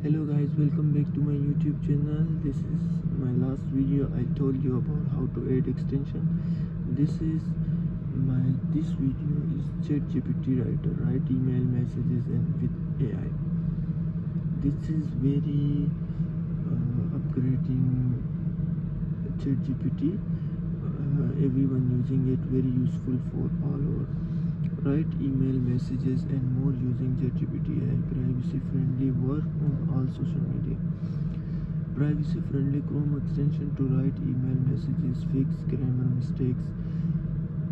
Hello guys, welcome back to my YouTube channel. This is my last video. I told you about how to add extension. This video is GPT Writer, write email messages and with AI. This is very upgrading ChatGPT. Everyone using it, very useful for all over. Write email messages and more using ChatGPT AI. Privacy friendly work on all social media. Privacy friendly Chrome extension to write email messages, fix grammar mistakes,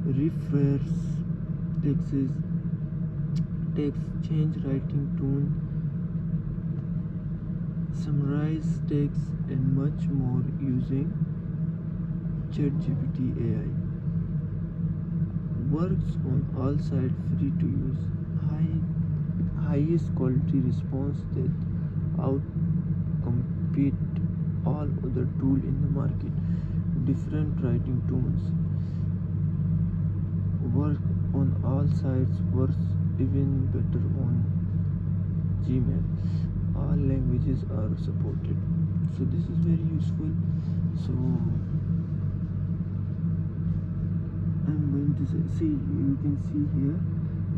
reverse text, change writing tone, summarize text and much more using ChatGPT AI. Works on all sides, free to use, highest quality response that outcompete all other tools in the market. Different writing tones, work on all sides, works even better on Gmail. All languages are supported, so this is very useful. So I'm going to see, you can see here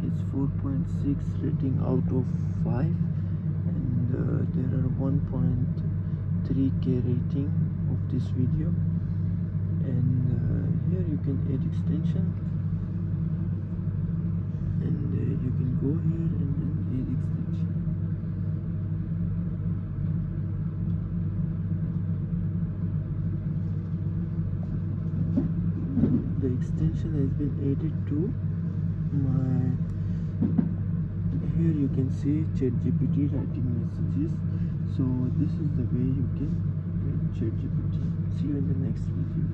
it's 4.6 rating out of 5, and there are 1.3k rating of this video. And here you can add extension, and you can go here and then add extension. The extension has been added to my, here you can see ChatGPT writing messages. So this is the way you can write ChatGPT. See you in the next video.